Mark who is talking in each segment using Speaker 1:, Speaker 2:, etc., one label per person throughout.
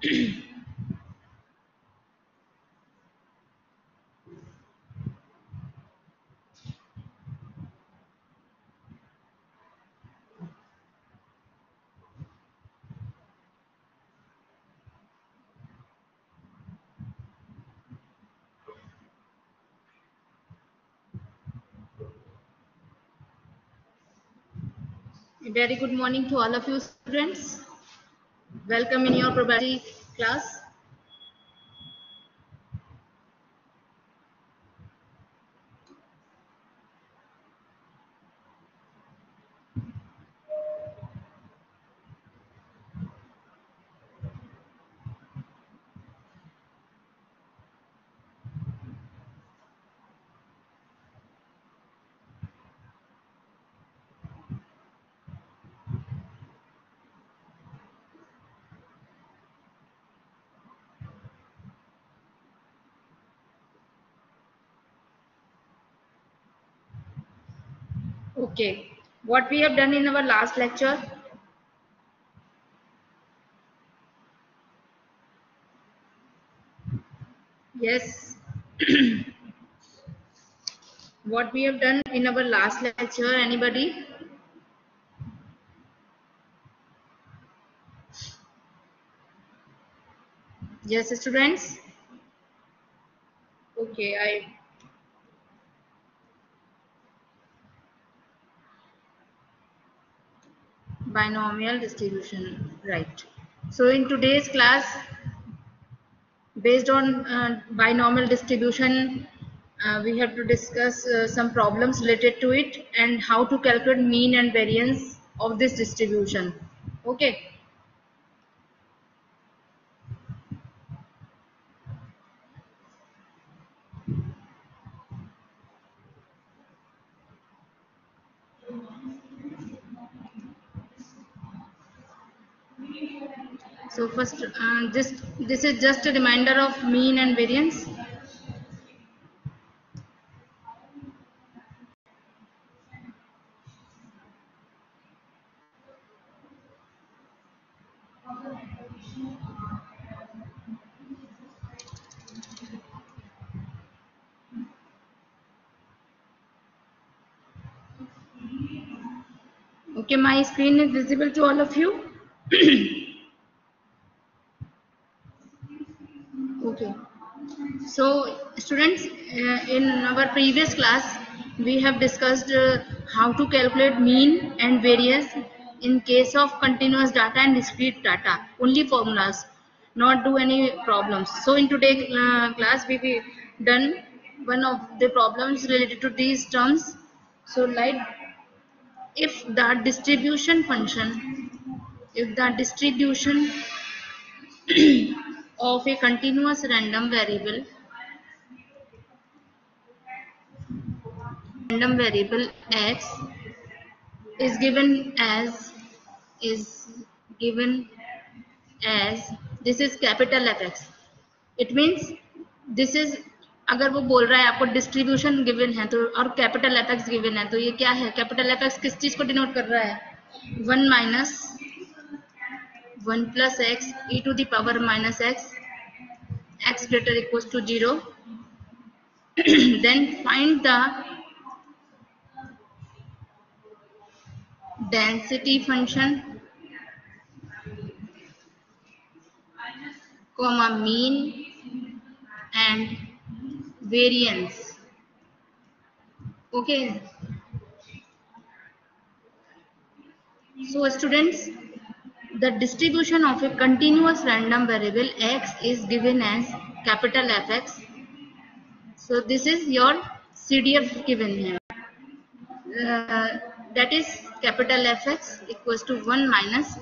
Speaker 1: Very good morning to all of you students. Welcome in your probability class. Okay, what we have done in our last lecture? Yes. What we have done in our last lecture, anybody? Yes, students? Okay, binomial distribution, right. So in today's class, based on binomial distribution, we have to discuss some problems related to it and how to calculate mean and variance of this distribution. Okay. So first, this is just a reminder of mean and variance. Okay, my screen is visible to all of you. Okay. So students, in our previous class, we have discussed how to calculate mean and variance in case of continuous data and discrete data. Only formulas, not do any problems. So in today's class, we will done one of the problems related to these terms. So like if the distribution function, if the distribution of a continuous random variable x is given as is given as this is capital Fx. It means this is अगर वो बोल रहा है आपको distribution given है तो और capital FX given है तो ये क्या है कैपिटल एफएक्स किस चीज को डिनोट कर रहा है 1 minus 1 plus x e to the power minus x greater equals to 0 then find the density function comma mean and variance. Okay, so students, the distribution of a continuous random variable x is given as capital Fx. So this is your CDF given here. That is capital Fx equals to 1 minus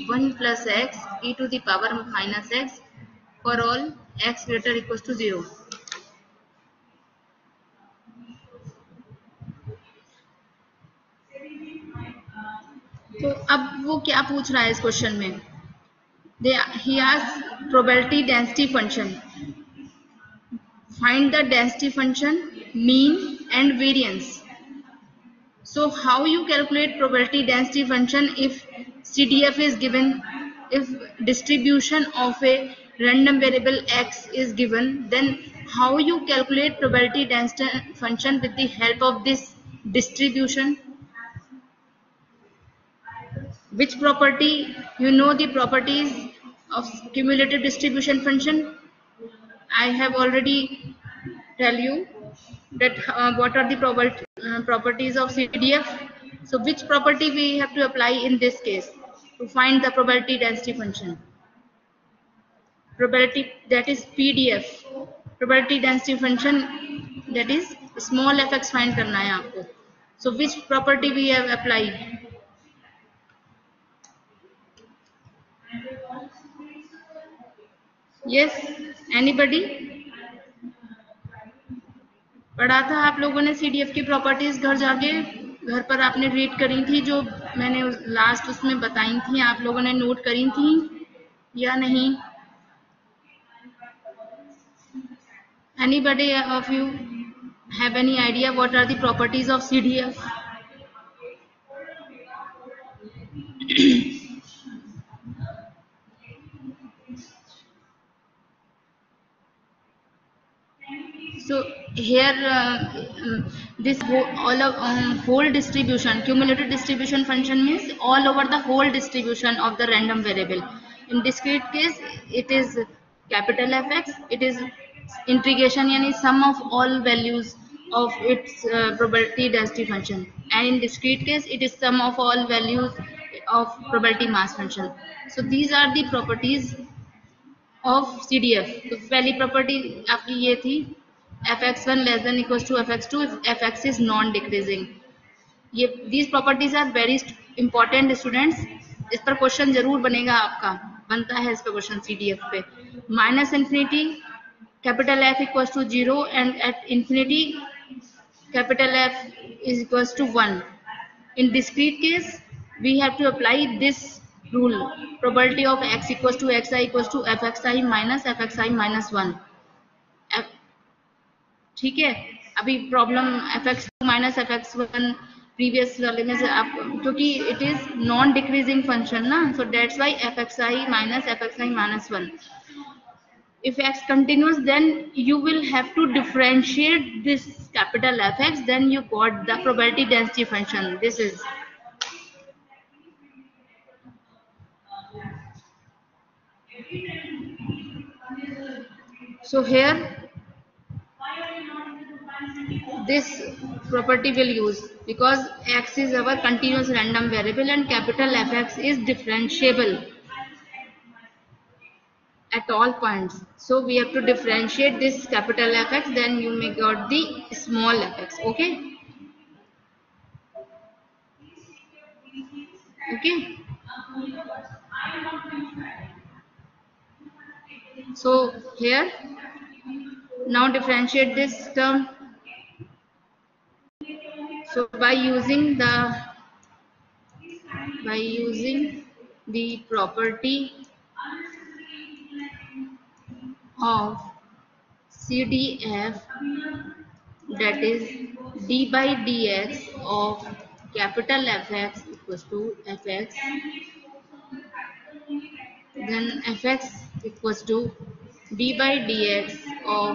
Speaker 1: 1 plus x e to the power minus x for all x greater equals to 0. तो अब वो क्या पूछ रहा है इस question में he has probability density function. Find the density function, mean and variance. So how you calculate probability density function if CDF is given? if distribution of a random variable x is given, then how you calculate probability density function with the help of this distribution? Which property? You know the properties of cumulative distribution function. I have already tell you that what are the properties of CDF. So which property we have to apply in this case to find the probability density function? Probability, that is PDF, probability density function, that is small fx find करना है आपको. So which property we have applied? Yes, anybody? पढ़ा था आप लोगों ने CDF की properties घर जाके, घर पर आपने रीड करी थी जो मैंने लास्ट उसमें बताई थी, आप लोगों ने नोट करी थी या नहीं? Anybody of you have any idea what are the properties of CDF? So here this whole distribution, cumulative distribution function means all over the whole distribution of the random variable. In discrete case it is capital Fx, it is integration yani sum of all values of its probability density function, and in discrete case it is sum of all values of probability mass function. So these are the properties of CDF. तो पहली property आपकी ये थी fx1 less than equals to fx2 if fx is non decreasing. ये these properties are very important students. इस पर question जरूर बनेगा आपका, बनता है इस पर क्वेश्चन CDF पे. Minus infinity capital F equals to 0 and at infinity capital F is equals to 1. In discrete case we have to apply this rule, probability of x equals to xi equals to fxi minus 1. ठीक है, अभी problem fx2 minus fx1 previous वाले में से आप, क्योंकि it is non decreasing function ना, so that's why fxi minus 1. If x continues, then you will have to differentiate this capital Fx, then you got the probability density function. This is so here this property will use because x is our continuous random variable and capital Fx is differentiable at all points. So we have to differentiate this capital Fx, then you may got the small fx. Okay, okay. So here now differentiate this term. So by using the property of CDF, that is d by dx of capital Fx equals to fx, then fx equals to d by dx of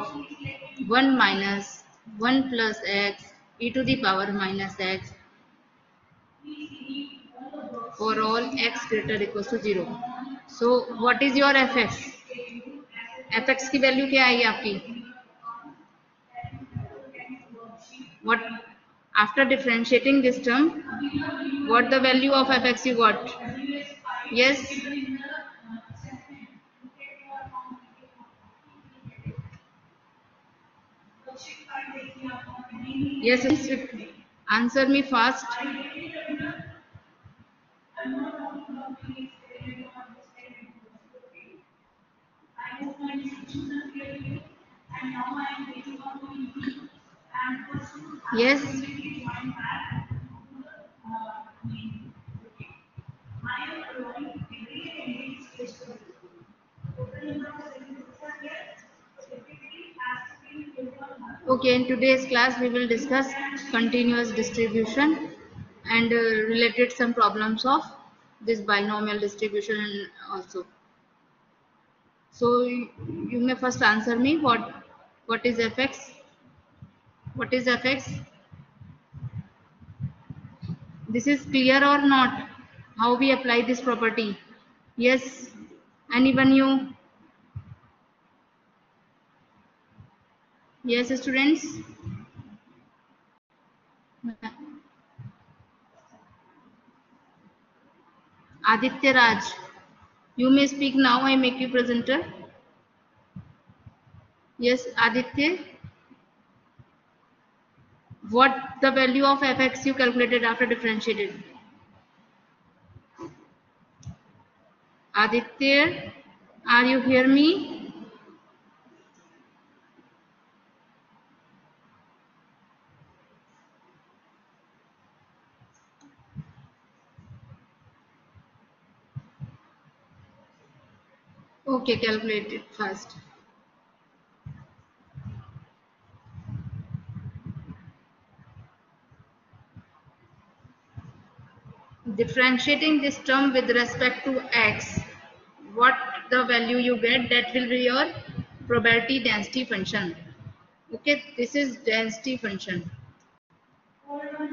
Speaker 1: 1 minus 1 plus x e to the power minus x for all x greater equals to 0. So what is your fx? fx की value क्या आएगी आपकी? What after differentiating this term, what the value of fx you got? Yes, yes, answer me fast. Yes, okay. In today's class we will discuss continuous distribution and related some problems of this binomial distribution also. So you may first answer me what is fx? What is fx? This is clear or not? How we apply this property? Yes. Anyone you? Yes, students. Aditya Raj, you may speak now. I make you presenter. Yes, Aditya. What the value of fx you calculated after differentiated? Aditya, are you hear me? Okay, calculate it first. Differentiating this term with respect to x, what the value you get, that will be your probability density function. Okay, this is density function,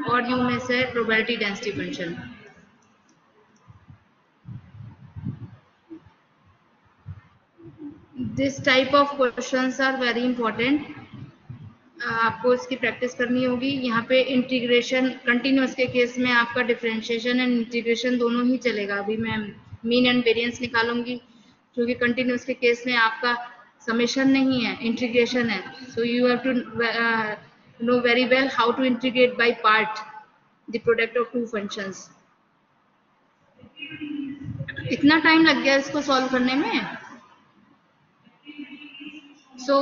Speaker 1: or you may say probability density function. This type of questions are very important. आपको इसकी practice करनी होगी. यहाँ पे integration continuous के case में आपका differentiation and integration दोनों ही चलेगा. अभी मैं मीन एंड वेरिएंस निकालूंगी, क्योंकि कंटिन्यूअस के केस में आपका समेशन नहीं है, इंटीग्रेशन है. So you have to know very well how to integrate by part the product of two functions. इतना टाइम लग गया इसको सॉल्व करने में. सो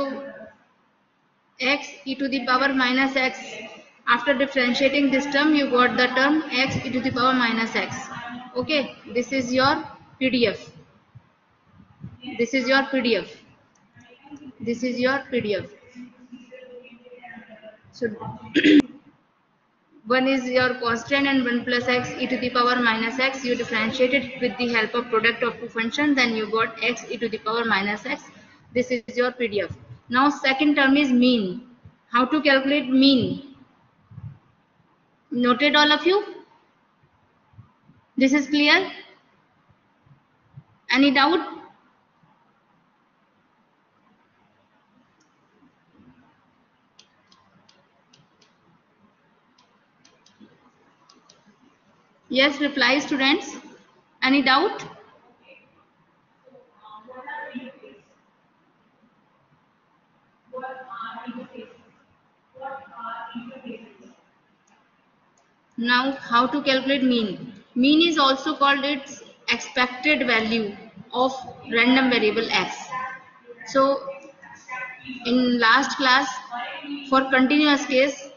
Speaker 1: x e to the power minus x, after differentiating this term you got the term x e to the power minus x. Okay, this is your pdf. This is your pdf. This is your pdf. So one is your constant and 1 plus x e to the power minus x. You differentiate it with the help of product of two functions, then you got x e to the power minus x. This is your pdf. Now second term is mean. How to calculate mean? Noted all of you? This is clear? Any doubt? Yes, reply students. Any doubt? Now, how to calculate mean? Mean is also called its expected value of random variable x. So, in last class, for continuous case,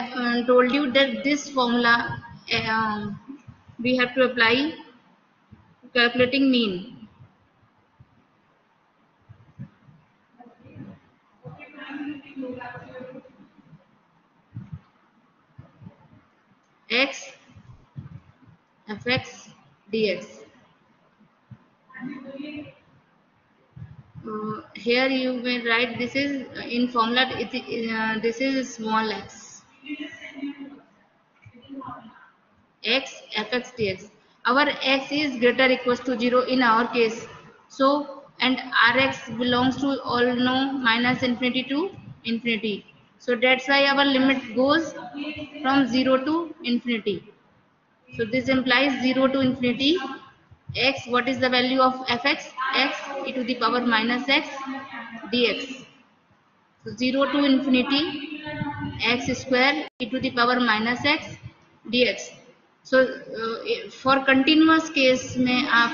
Speaker 1: I told you that this formula we have to apply calculating mean. X fx dx. Here you may write this is in formula. This is small x. X fx dx. Our x is greater equals to 0 in our case. So and rx belongs to all know minus infinity to infinity. So that's why our limit goes from 0 to infinity. So this implies 0 to infinity. X, what is the value of fx? X e to the power minus x dx. So 0 to infinity x square e to the power minus x dx. So for continuous case में आप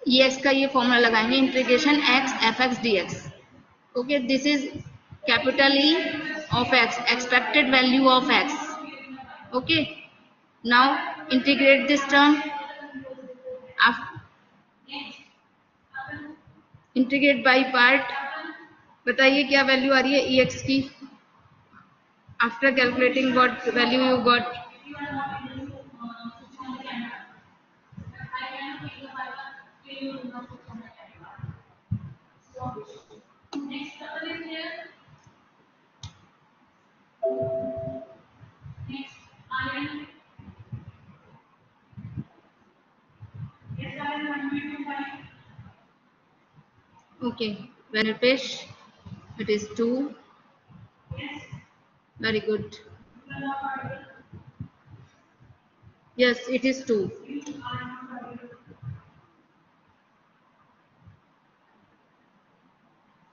Speaker 1: x का ये formula लगाएंगे, integration x fx dx. Okay, this is capital E of x, expected value of x. Okay, now integrate this term. Integrate by part. बताइए क्या value आ रही है ex की after calculating what value you got. Okay, Venepesh, it is 2. Very good. Yes, it is 2.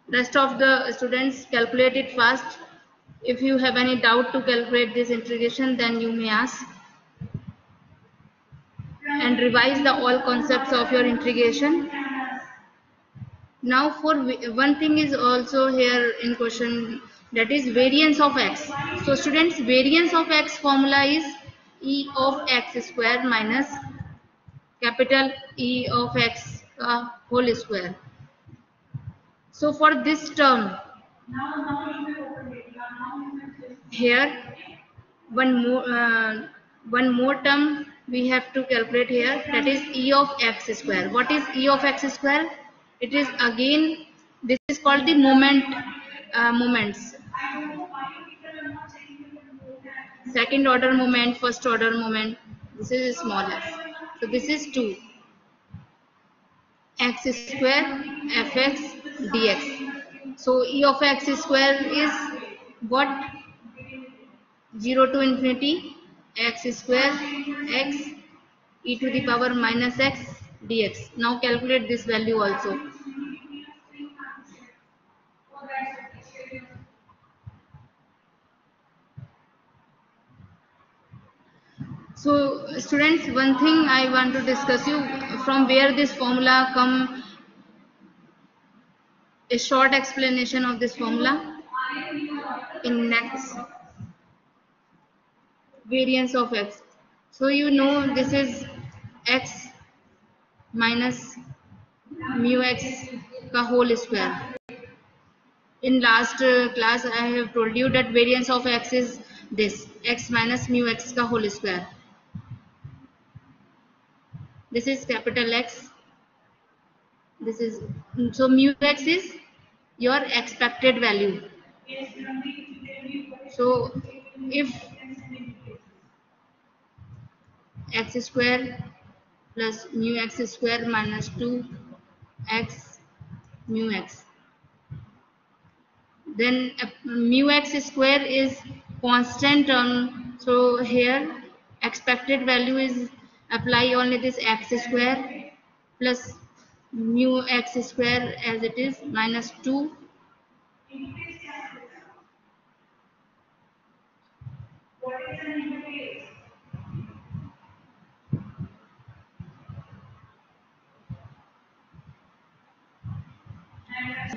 Speaker 1: Rest of the students calculate it fast. If you have any doubt to calculate this integration, then you may ask. And revise the all concepts of your integration. Now for one thing is also here in question, that is variance of x. So students, variance of x formula is e of x square minus capital E of x whole square. So for this term, here one more term we have to calculate here, that is e of x square. What is e of x square? It is again, this is called the moments, second order moment, first order moment. This is smallest, so this is 2 x square fx dx. So e of x square is what? 0 to infinity x square x e to the power minus x dx. Now calculate this value also. So students, one thing I want to discuss you, from where this formula come, a short explanation of this formula in next, variance of x. So you know this is x minus mu x ka whole square. In last class I have told you that variance of x is this, x minus mu x ka whole square. This is capital X. This is, so mu x is your expected value. So if x square plus mu x square minus 2 x mu x, then mu x square is constant term. So here expected value is, apply only this x square plus mu x square as it is minus 2 .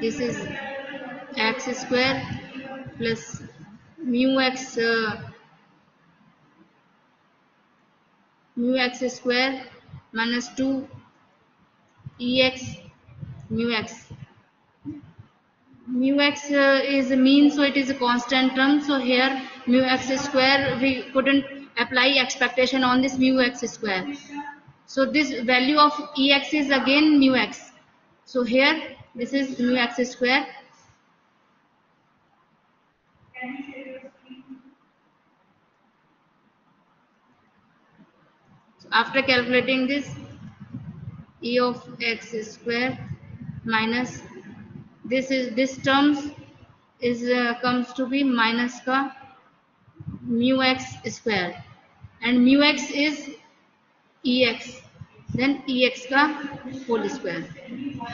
Speaker 1: This is x square plus mu x square minus 2 ex mu x. Mu x is a mean, so it is a constant term. So here mu x square, we couldn't apply expectation on this mu x square. So this value of ex is again mu x. So here this is mu x square. So after calculating this, e of x square minus this terms is comes to be minus ka mu x square, and mu x is ex, then ex ka whole square.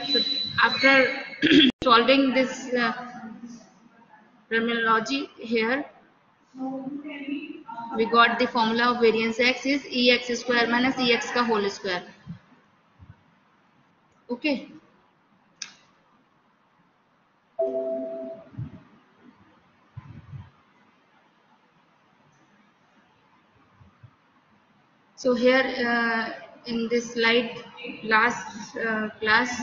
Speaker 1: So after solving this terminology here, we got the formula of variance x is ex square minus ex ka whole square. Okay. So here in this slide, last class,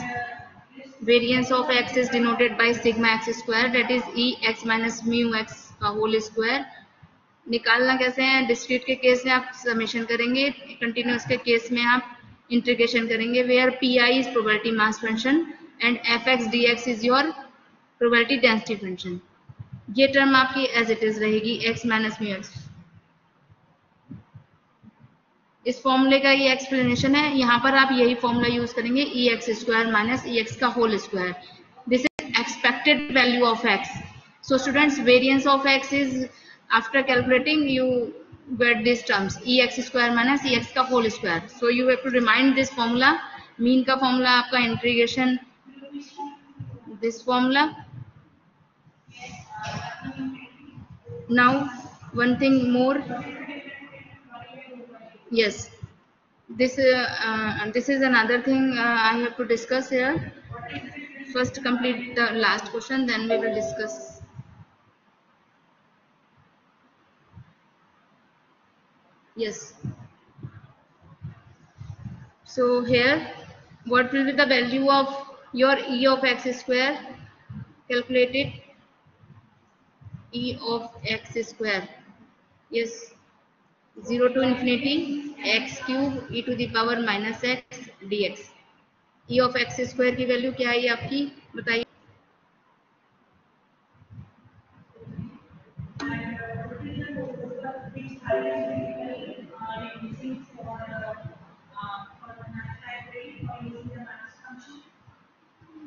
Speaker 1: variance of x is denoted by sigma x square, that is e x minus mu x का whole square. निकालना कैसे है? Discrete के case में आप summation करेंगे, continuous के case में आप इंटीग्रेशन करेंगे, where p i is probability mass function and f x d x is your probability density function. ये टर्म आपकी एज इट इज रहेगी, x माइनस म्यू एक्स. इस फॉर्मूले का ये एक्सप्लेनेशन है. यहाँ पर आप यही फॉर्मूला यूज करेंगे, e x square minus e x का whole square. expected value of x. So students, variance of x is, after calculating you get these terms ex square minus ex का whole square. So you have to remind this formula. Mean का formula आपका integration this formula. Now one thing more. Yes, this is another thing I have to discuss here. First complete the last question, then we will discuss. Yes. So here, what will be the value of your e of x square? Calculate it. E of x square. Yes. 0 to infinity x cube e to the power minus x dx. E of x square की value क्या है आपकी, बताइए.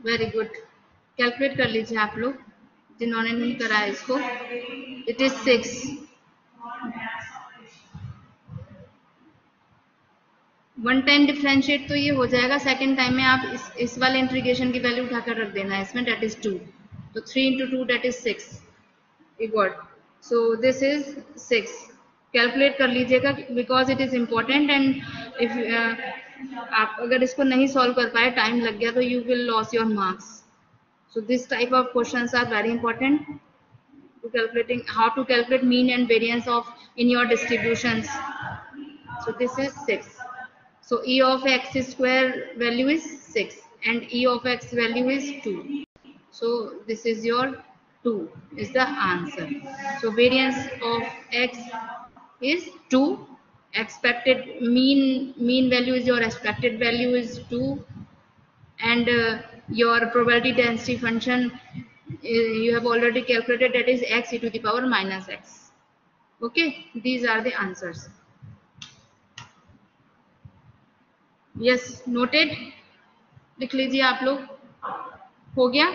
Speaker 1: Very good. Calculate कर लीजिए आप लोग जिन्होंने नहीं करा है इसको. It is 6. One time differentiate तो ये हो जाएगा, सेकेंड टाइम में आप इस वाले इंटीग्रेशन की वैल्यू उठाकर रख देना है इसमें, डेट इज 2. तो 3 into 2 that is 6. You got. So this is 6. Calculate कर लीजिएगा because it is important. And if आप अगर इसको नहीं सॉल्व कर पाए, टाइम लग गया, तो you will loss your marks. So this type of questions are very important to calculating how to calculate mean and variance of in your distributions. So this is 6. So e of x square value is 6 and e of x value is 2. So this is your 2 is the answer. So variance of x is 2. Expected mean value is your expected value is 2, and your probability density function you have already calculated, that is x e to the power minus x. Okay, these are the answers. Yes, noted. लिख लीजिए आप लोग. हो गया.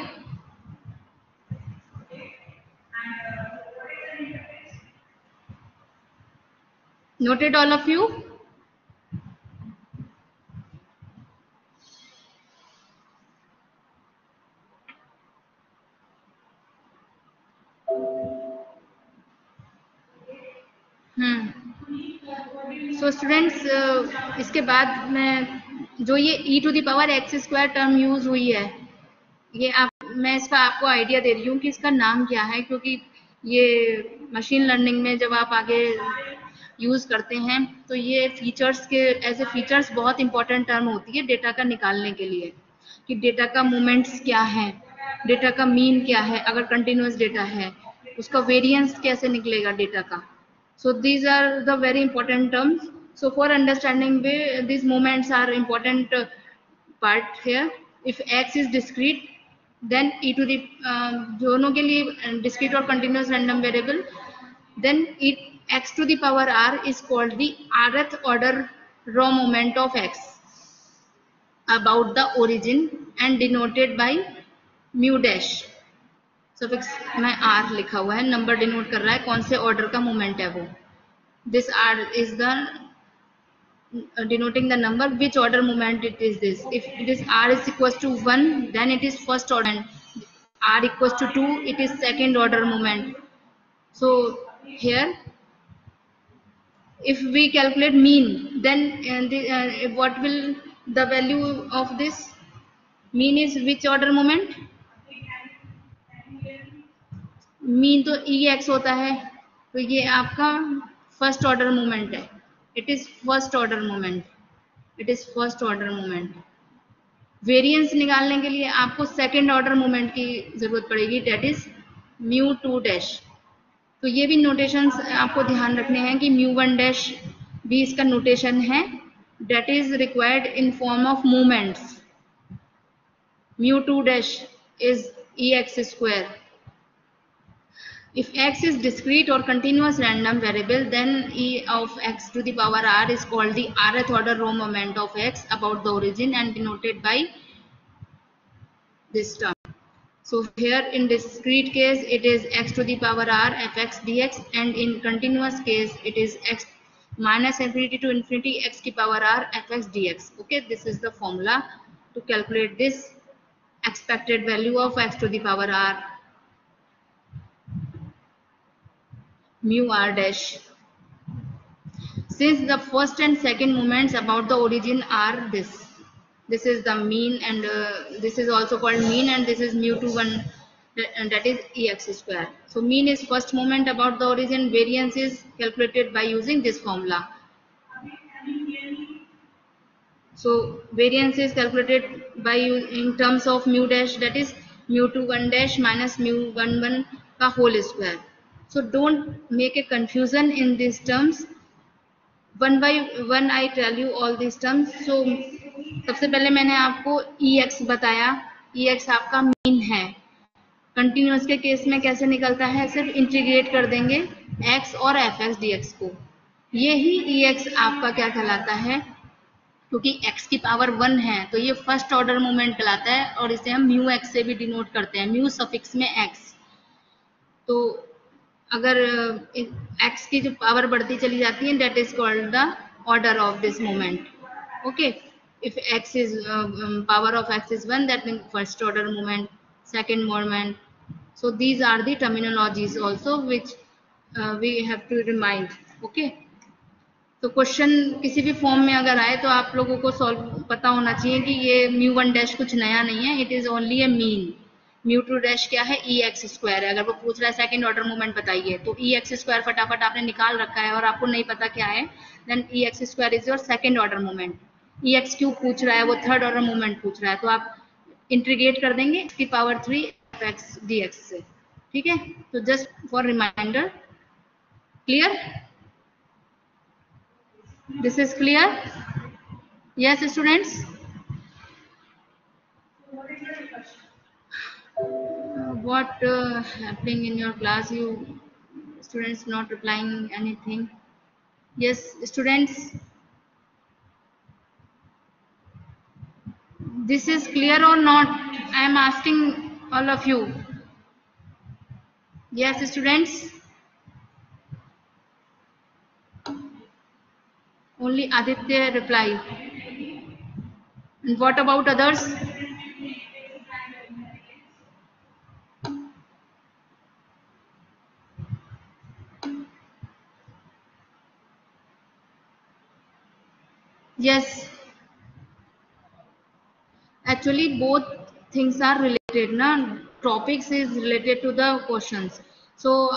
Speaker 1: Noted all of you. So students, इसके बाद मैं जो ये e to the power x square term use हुई है, ये मैं इसका आपको आइडिया दे रही हूँ कि इसका नाम क्या है, क्योंकि ये मशीन लर्निंग में जब आप आगे यूज करते हैं तो ये फीचर्स के एज ए फीचर्स बहुत इंपॉर्टेंट टर्म होती है डेटा का निकालने के लिए, कि डेटा का मोमेंट्स क्या है, डेटा का मीन क्या है, अगर कंटिन्यूअस डेटा है उसका वेरिएंस कैसे निकलेगा डेटा का. So these are the very important terms. So for understanding these moments are important part here. If x is discrete, then e to the दोनों के लिए discrete और continuous random variable, then x to the power r is called the rth order raw moment of x about the origin and denoted by mu dash. Suffix में r लिखा हुआ है, number denote कर रहा है कौन से ऑर्डर का मोमेंट है वो. This r is the denoting the number which order moment it is this. If it is r is equals to 1, then it is first order, r equals to 2, it is second order moment. So here if we calculate mean, then what will the value of this mean is which order moment? Mean तो ई x होता है, तो ये आपका first order moment है. It is first order moment. It is first order moment. Variance निकालने के लिए आपको सेकंड ऑर्डर मोमेंट की जरूरत पड़ेगी, डेट इज म्यू 2 डैश. तो ये भी नोटेशंस आपको ध्यान रखने हैं कि म्यू 1 डैश भी इसका नोटेशन है, that is required in form of moments. Mu 2 dash is e x square. If x is discrete or continuous random variable, then e of x to the power r is called the rth order raw moment of x about the origin and denoted by this term. So here in discrete case it is x to the power r fx dx, and in continuous case it is x minus infinity to infinity x to the power r fx dx. Okay, this is the formula to calculate this expected value of x to the power r mu r dash. Since the first and second moments about the origin are this is the mean, and this is also called mean, and this is mu to 1, and that is ex square. So mean is first moment about the origin, variance is calculated by using this formula. So variance is calculated by in terms of mu dash, that is mu to 1 dash minus mu 1 1 ka whole square. So don't make a confusion in these terms. One by one I tell you all this terms. So सबसे पहले मैंने आपको E X बताया. E X आपका mean है. Continuous के case में कैसे निकलता है, सिर्फ इंटीग्रेट कर देंगे एक्स और एफ एक्स डी एक्स को. ये ही ई एक्स आपका क्या कहलाता है, क्योंकि x की पावर 1 है तो ये फर्स्ट ऑर्डर मोमेंट कहलाता है, और इसे हम म्यू एक्स से भी डिनोट करते हैं, म्यू सफिक्स में x. तो अगर x की जो पावर बढ़ती चली जाती है, that is called the order of this moment. Okay, if x is power of x is 1, that means first order moment, second moment. So these are the terminologies also which we have to remind. Okay, तो question किसी भी form में अगर आए तो आप लोगों को सॉल्व पता होना चाहिए कि ये म्यू 1 डैश कुछ नया नहीं है, it is only A mean. Mu 2 dash क्या है, ई एक्स स्क्वायर है. अगर वो पूछ रहा है सेकंड ऑर्डर मोमेंट बताइए, तो ई एक्स स्क्वायर फटाफट आपने निकाल रखा है और आपको नहीं पता क्या है, then e x square is your second order moment. E x cube पूछ रहा है, वो थर्ड ऑर्डर मोमेंट पूछ रहा है, तो आप इंटीग्रेट कर देंगे एक्स की power 3 f x d x से. ठीक है, तो just for reminder. Clear? This is clear? Yes, students? What happening in your class? You students not replying anything? Yes, students? This is clear or not? I am asking all of you. Yes, students? Only Aditya reply. And what about others? Yes. Actually, both things are related. Na? Topics is related to the questions. So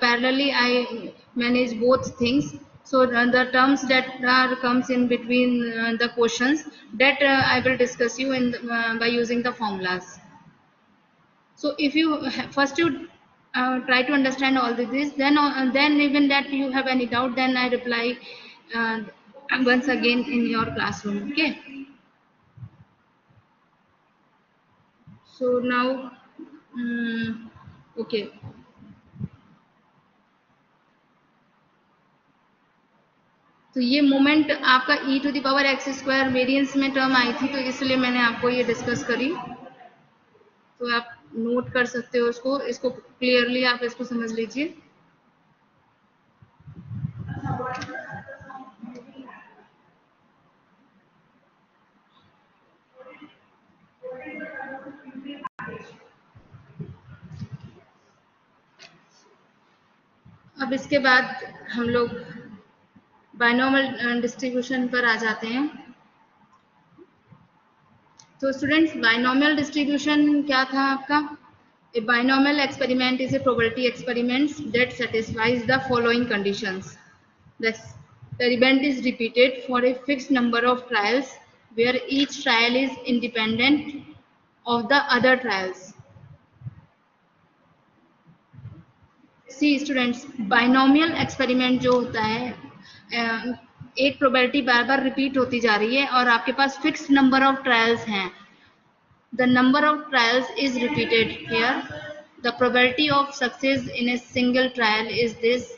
Speaker 1: parallelly, I manage both things. So the terms that are comes in between the questions, that I will discuss you in by using the formulas. So if you first you try to understand all this, then even that you have any doubt, then I reply once again in your classroom. Okay. So now okay. तो ये moment आपका e to the power x square variance में term आई थी, तो इसलिए मैंने आपको ये डिस्कस करी. तो आप नोट कर सकते हो इसको क्लियरली आप इसको समझ लीजिए. अब इसके बाद हम लोग बायनॉमियल डिस्ट्रीब्यूशन पर आ जाते हैं. तो स्टूडेंट्स, बायनॉमियल डिस्ट्रीब्यूशन क्या था आपका? A binomial experiment is a probability experiment that satisfies the following conditions. The experiment is repeated for a fixed number of trials where each trial is independent of the other trials. See students, binomial experiment जो होता है, एक probability बार बार repeat होती जा रही है और आपके पास फिक्स्ड नंबर ऑफ ट्रायल्स हैं. The number of trials is repeated here. The probability of success in a single trial is this.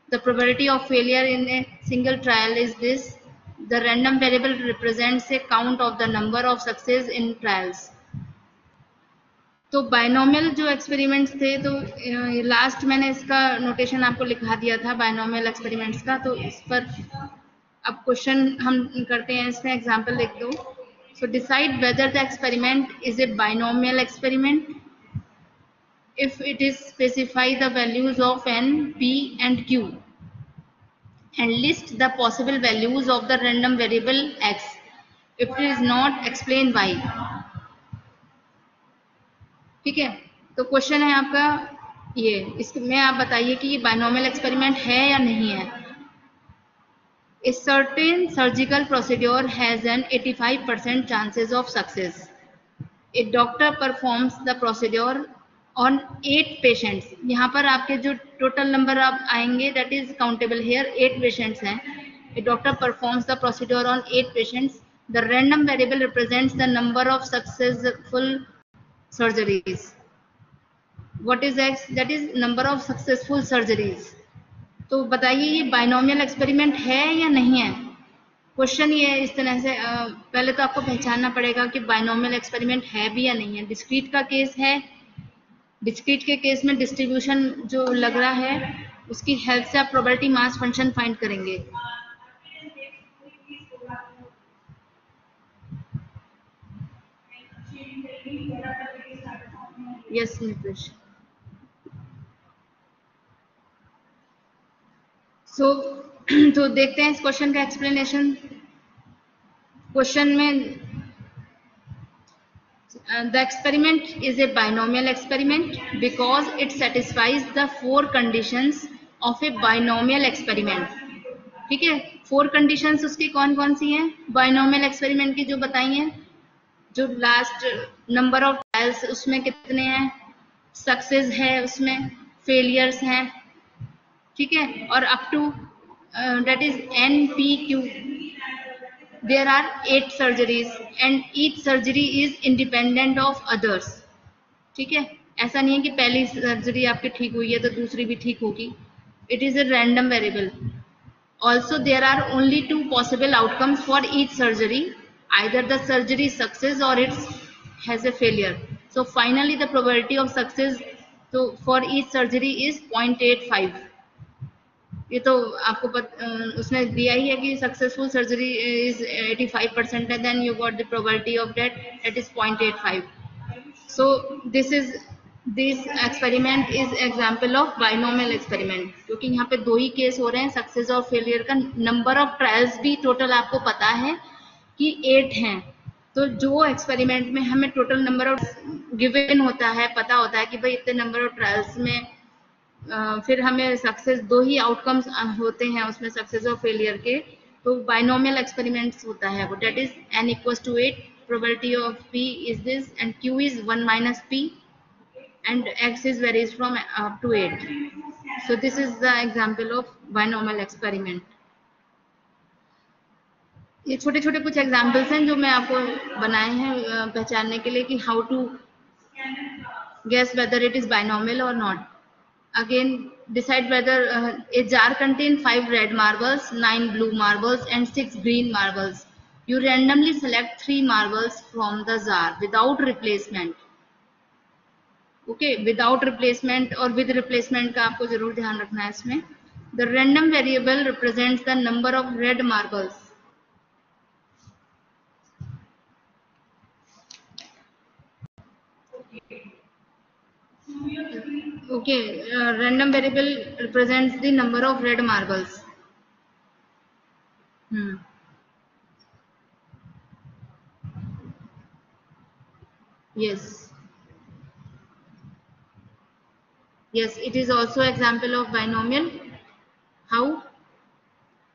Speaker 1: The probability of failure in a single trial is this. The random variable represents A count of the number of success in trials. तो binomial जो experiments थे, तो last मैंने इसका notation आपको लिखा दिया था बायनोमियल एक्सपेरिमेंट्स का, तो इस पर अब क्वेश्चन हम करते हैं, इसमें एग्जांपल लिख दो. So decide whether the experiment is A binomial experiment if it is specify the values of n, p and q and list the possible values of the random variable x. If it is not, explain why. ठीक है, तो question है आपका ये, इसमें आप बताइए कि ये बायनोमियल एक्सपेरिमेंट है या नहीं है. A certain surgical procedure has an 85% chances of success. A doctor performs the procedure on 8 patients. यहाँ पर आपके जो टोटल नंबर आप आएंगे that is countable here, 8 patients हैं. A doctor performs the procedure on 8 patients. The random variable represents the number of successful surgeries. What is X? That is number of successful surgeries. तो बताइए ये binomial experiment है या नहीं है. Question ये इस तरह से, पहले तो आपको पहचानना पड़ेगा कि बायनोमियल एक्सपेरिमेंट है भी या नहीं है. डिस्क्रीट का केस है, डिस्क्रीट के केस में डिस्ट्रीब्यूशन जो लग रहा है उसकी हेल्प से आप प्रोबेबिलिटी मास फंक्शन फाइंड करेंगे. यस नितिश. सो तो देखते हैं इस क्वेश्चन का एक्सप्लेनेशन. क्वेश्चन में the experiment is a binomial experiment because it satisfies the 4 conditions of a binomial experiment. ठीक है, 4 कंडीशंस उसकी कौन कौन सी हैं बायनोमियल एक्सपेरिमेंट की जो बताई हैं. जो लास्ट नंबर ऑफ ट्रायल्स उसमें कितने हैं, सक्सेस है उसमें, फेलियर्स हैं. ठीक है, और up to that is NPQ. There are 8 surgeries and each surgery is independent of others. ठीक है, ऐसा नहीं है कि पहली सर्जरी आपकी ठीक हुई है तो दूसरी भी ठीक होगी. It is a random variable. Also, there are only 2 possible outcomes for each surgery. Either the surgery success or it has a failure. So finally, the probability of success for each surgery is 0.85. ये तो आपको उसने दिया ही है कि successful surgery is 85% है, then you got the probability of that is 0.85. So this experiment is example of binomial experiment, क्योंकि यहाँ पे 2 ही केस हो रहे हैं, सक्सेस और फेलियर का. नंबर ऑफ ट्रायल्स भी टोटल आपको पता है कि 8 हैं. तो जो एक्सपेरिमेंट में हमें टोटल नंबर ऑफ गिवन होता है, पता होता है कि भाई इतने नंबर ऑफ ट्रायल्स में फिर हमें सक्सेस 2 ही आउटकम्स होते हैं उसमें, सक्सेस और फेलियर के. तो बायनोमियल एक्सपेरिमेंट्स होता है वो, that is n equals to 8, probability of p is this and q is 1 minus p and x is varies from up to 8. So this is the example of binomial experiment. ये छोटे छोटे कुछ examples हैं जो मैं आपको बनाए हैं पहचानने के लिए कि how to guess whether it is binomial or not. Again, decide whether a jar contains 5 red marbles, 9 blue marbles and 6 green marbles. You randomly select 3 marbles from the jar without replacement. Okay, without replacement और with replacement का आपको जरूर ध्यान रखना है इसमें. The random variable represents the number of red marbles. Okay, random variable represents the number of red marbles. Yes. Yes, it is also example of binomial. How?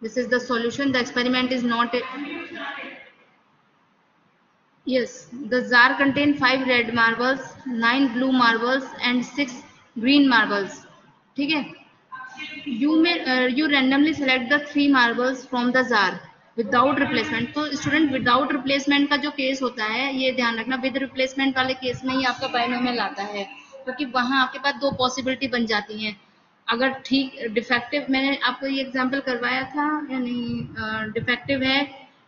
Speaker 1: This is the solution. The experiment is not a... Yes, the jar contains 5 red marbles, 9 blue marbles and 6 green marbles. ठीक है, you randomly select the 3 marbles from the jar without replacement. तो student without replacement का जो case होता है ये ध्यान रखना, विद रिप्लेसमेंट वाले केस में ही आपका बायनोमियल आता है, क्योंकि वहां आपके पास 2 पॉसिबिलिटी बन जाती हैं. अगर ठीक डिफेक्टिव, मैंने आपको ये एग्जांपल करवाया था या नहीं, डिफेक्टिव है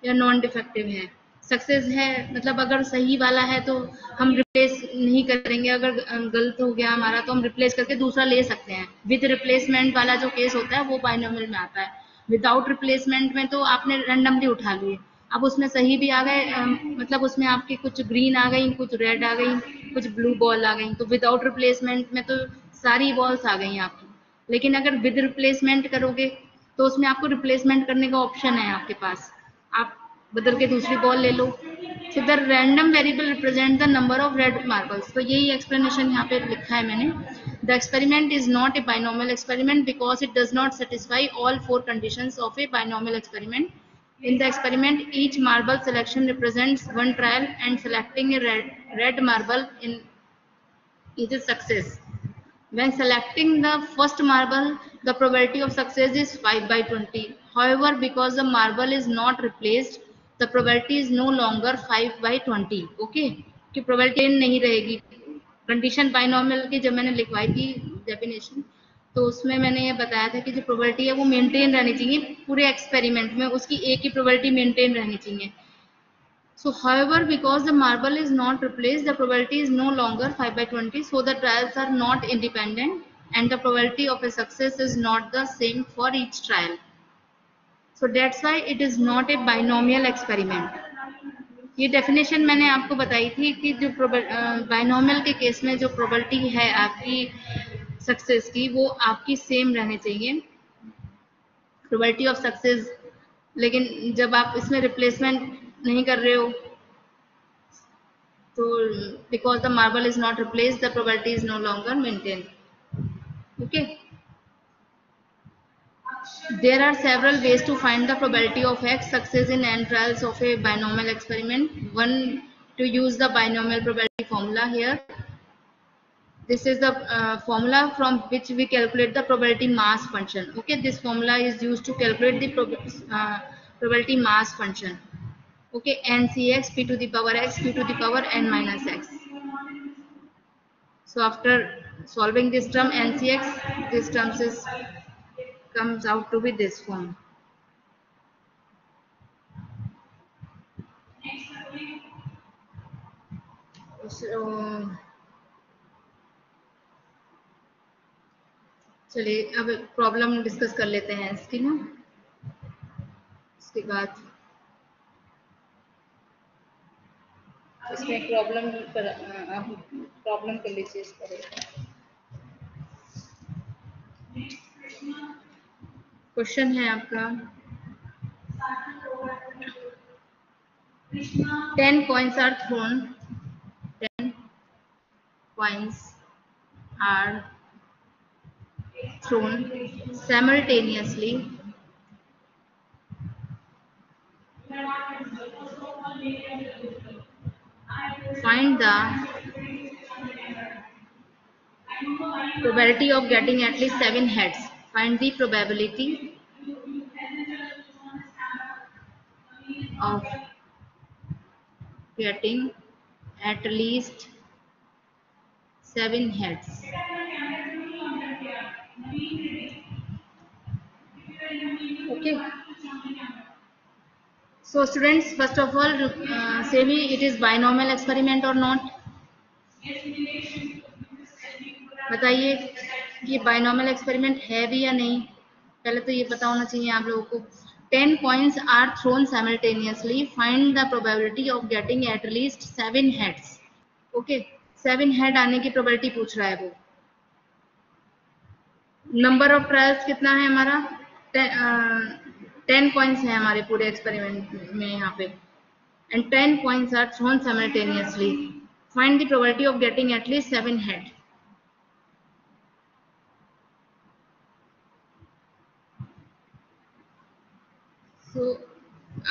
Speaker 1: या नॉन डिफेक्टिव है. सक्सेस है, मतलब अगर सही वाला है तो हम रिप्लेस नहीं करेंगे, अगर गलत हो गया हमारा तो हम रिप्लेस करके दूसरा ले सकते हैं। विद रिप्लेसमेंट वाला जो केस होता है वो बाइनोमियल में आता है। विदाउट रिप्लेसमेंट में तो आपने रैंडमली उठा लिए, अब उसमें सही भी आ गए, मतलब उसमें आपकी कुछ ग्रीन आ गई, कुछ रेड आ गई, कुछ ब्लू बॉल आ गई, तो विदाउट रिप्लेसमेंट में तो सारी बॉल्स आ गई आपकी। लेकिन अगर विद रिप्लेसमेंट करोगे तो उसमें आपको रिप्लेसमेंट करने का ऑप्शन है आपके पास, आप बदल के दूसरी बॉल ले लो। So the random variable represent the number of red marbles, तो यही एक्सप्लेनेशन यहाँ पे लिखा है मैंने। The experiment is not a binomial experiment because it does not satisfy all four conditions of a binomial experiment. In the experiment, each marble selection represents one trial, and selecting a red marble in is a success. When selecting the first marble, the probability of success is 5 by 20. However, because the marble is not replaced, the probability is no longer 5 by 20. Okay? कि probability नहीं रहेगी। Condition binomial की जब मैंने लिखवाई थी definition, तो उसमें मैंने ये बताया था कि जो प्रोबेबिलिटी है वो मेंटेन रहनी चाहिए पूरे एक्सपेरिमेंट में, उसकी एक ही प्रोबेबिलिटी मेंटेन रहनी चाहिए। So, however, because the marble is not replaced, the probability is no longer 5 by 20. So, the trials are not independent and the probability of a success is not the same for each trial. So, that's why it is not a binomial experiment. ये definition मैंने आपको बताई थी कि जो binomial के case में जो प्रोबेबिलिटी है आपकी सक्सेस की वो आपकी सेम रहनी चाहिए, प्रोबेबिलिटी ऑफ सक्सेस। लेकिन जब आप इसमें रिप्लेसमेंट नहीं कर रहे हो तो because the marble is not replaced, the probability is no longer maintained. Okay. There are several ways to find the probability of X success in n trials of a binomial experiment. One, to use the binomial probability formula here. This is the formula from which we calculate the probability mass function. Okay, this formula is used to calculate the probability mass function. Okay, NCX p to the power x, p to the power n minus x. So after solving this term NCX, this term comes out to be this form. So, चलिए अब problem discuss कर लेते हैं इसकी ना, इसके बाद इसमें प्रॉब्लम पर आप प्रॉब्लम कर लीजिए इस पर। क्वेश्चन है आपका 10 coins are thrown, 10 coins are thrown simultaneously. Find the probability of getting at least 7 heads. Find the probability of getting at least 7 heads. Okay. So students, first of all, say me it is binomial experiment or not. बताइए कि binomial experiment है भी या नहीं, पहले तो ये पता होना चाहिए आप लोगों को। 10 coins are thrown simultaneously. Find the probability of getting at least 7 heads. Okay, 7 head आने की प्रोबेबिलिटी पूछ रहा है वो। नंबर ऑफ ट्रायल्स कितना है हमारा, 10 कॉइन्स है हमारे पूरे एक्सपेरिमेंट में यहाँ पे, and 10 coins are thrown simultaneously. Find the probability of getting at least 7 head. So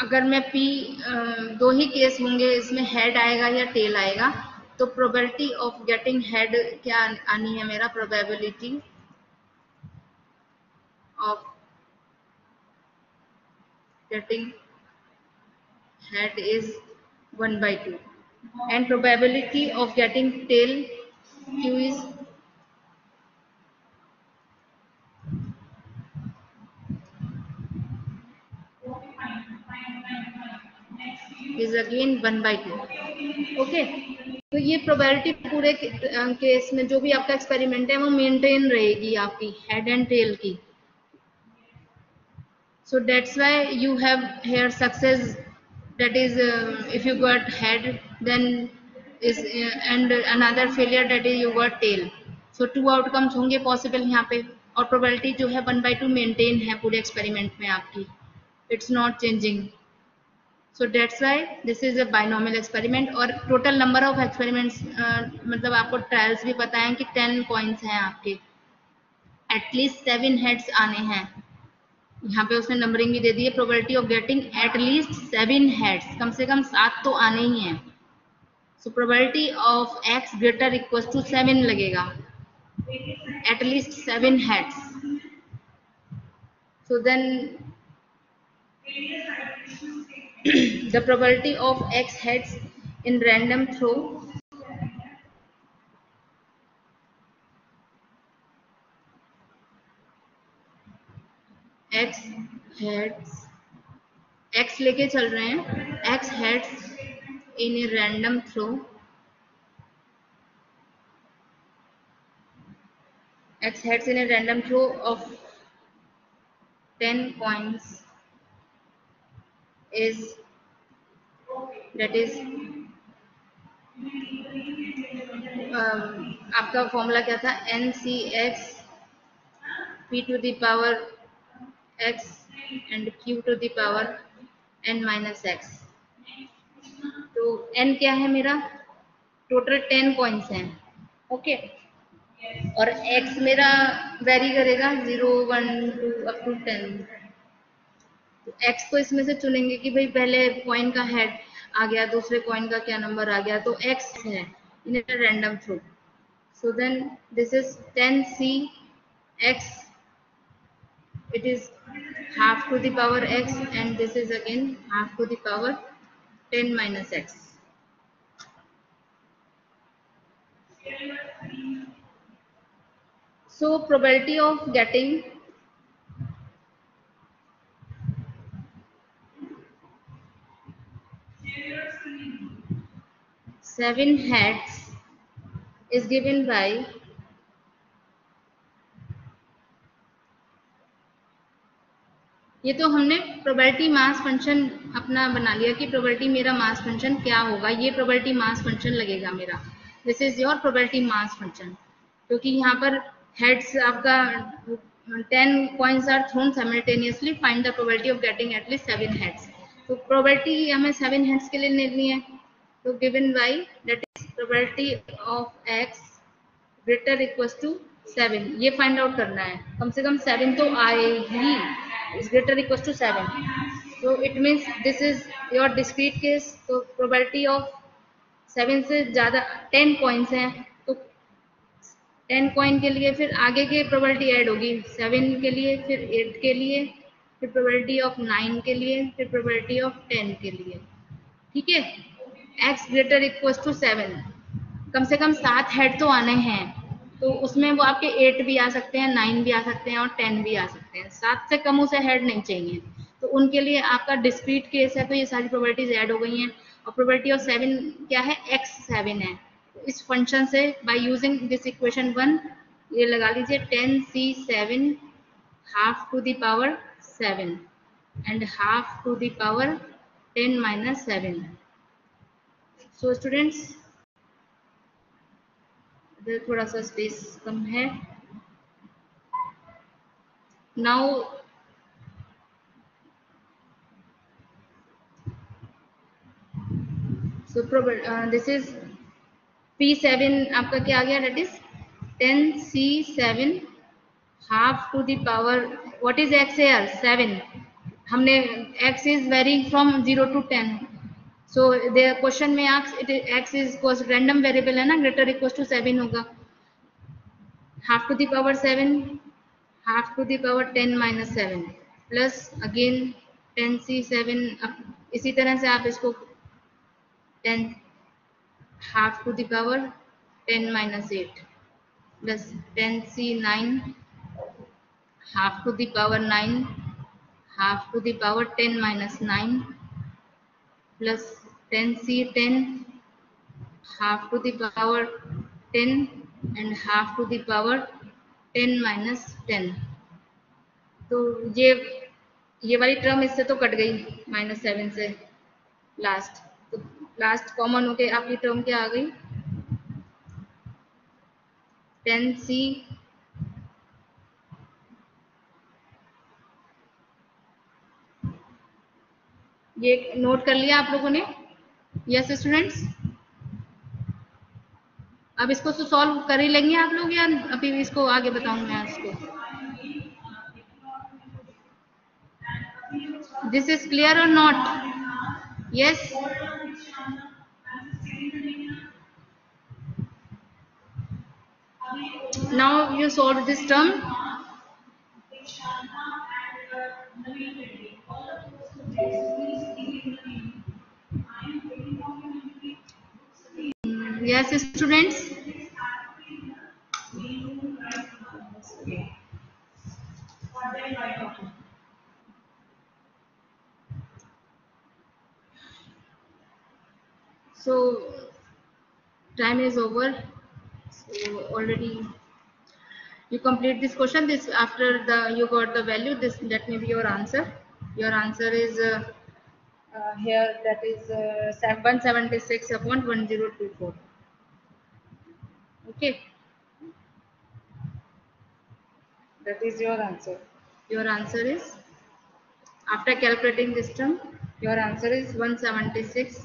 Speaker 1: अगर मैं पी दो ही केस होंगे, इसमें हेड आएगा या टेल आएगा, तो प्रोबेबिलिटी ऑफ गेटिंग हेड क्या आनी है मेरा, probability of getting head is 1 by 2 and probability of getting tail q is is again 1/2. Okay, तो ये प्रोबेबिलिटी पूरे केस में जो भी आपका एक्सपेरिमेंट है वो मेंटेन रहेगी आपकी हेड एंड टेल की. So that's why you have here success, that is if you got head then is and another failure that is you got tail. So two outcomes होंगे possible यहाँ पे, और probability जो है 1/2 maintain है पूरे experiment में आपकी, it's not changing. So that's why this is a binomial experiment. और total number of experiments मतलब आपको ट्रायल्स भी पता है कि 10 points हैं आपके, at least 7 heads आने हैं. यहाँ पे उसने नंबरिंग भी दे दी है, probability of getting at least 7 heads, कम से कम 7 तो आने ही हैं. So probability of x greater equal to 7 लगेगा, at least 7 heads. So then the probability of x heads in random throw x heads, x लेके चल रहे हैं, x heads in a random throw, x heads in a random throw of 10 coins is, that is आपका formula क्या था, NCX p to the power x and q to the power n minus x. तो n क्या है मेरा, total 10 coins हैं. Okay, और x मेरा वेरी करेगा 0 1 2 अप टू 10. तो x को इसमें से चुनेंगे कि भाई पहले कॉइन का हेड आ गया, दूसरे कॉइन का क्या नंबर आ गया, तो x है in random throw. So then this is 10cx, it is half to the power x, and this is again half to the power 10 minus x. So probability of getting 7 heads is given by ये तो हमने probability mass function अपना बना लिया कि probability मेरा mass function क्या होगा, ये प्रोबेबिलिटी मास फंक्शन लगेगा मेरा. This is your probability mass function, क्योंकि यहाँ पर हेड्स आपका 10 coins are thrown simultaneously, find the probability of getting at least 7 heads. तो प्रोबेबिलिटी हमें 7 हेड्स के लिए लेनी है, तो given by that is probability of x greater equals to 7, ये फाइंड आउट करना है. कम से कम 7 तो आए ही, is greater equals to 7. So it means this is your discrete case. तो probability of 7 से ज़्यादा 10 coins हैं, तो 10 coin के लिए फिर आगे के probability ऐड होगी, 7 के लिए, फिर 8 के लिए, फिर probability of 9 के लिए, फिर probability of 10 के लिए. ठीक है, x greater equals to 7, कम से कम 7 हेड तो आने हैं, तो उसमें वो आपके 8 भी आ सकते हैं, 9 भी आ सकते हैं और 10 भी आ सकते हैं. 7 से कम उसे हेड नहीं चाहिए, तो उनके लिए आपका डिस्क्रीट केस है, तो ये सारी प्रोबेबिलिटीज ऐड हो गई हैं. और प्रोबेबिलिटी ऑफ 7 क्या है, x7 है. तो इस फंक्शन से बाय यूजिंग दिस इक्वेशन 1 ये लगा लीजिए 10c7 half to the power 7 and half to the power 10 minus 7. So students थोड़ा सा स्पेस कम है. Now so this is P7 आपका क्या आ गया, that is 10c7 half to the power, what is x here 7. हमने x इज varying from 0 to 10, so the question में x इज रैंडम वेरिएबल है ना, ग्रेटर इक्वल टू 7 होगा. Half to the power 7 half to the power 10 minus 7 plus again 10c7, इसी तरह से आप इसको 10 half to the power 10 minus 8 plus 10c9 half to the power 9 half to the power 10 minus 9 plus 10c 10 half to the power 10 and half to the power 10 minus 10. तो ये वाली term इससे तो कट गई -7 से लास्ट, तो last common होके आपकी टर्म क्या आ गई 10c। ये नोट कर लिया आप लोगों ने? यस स्टूडेंट्स, अब इसको तो सॉल्व कर ही लेंगे आप लोग या अभी इसको आगे बताऊं मैं इसको? दिस इज क्लियर और not? Yes, now you solve this term. Yes students, so time is over, so already you complete this question. This after the you got the value, this that may be your answer. Your answer is here, that is 176 upon 1024. Okay, that is your answer. Your answer is, after calculating this term, your answer is 176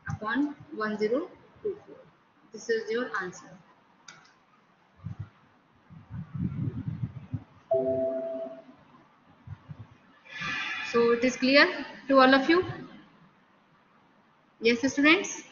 Speaker 1: upon 1024. This is your answer. So it is clear to all of you? Yes students.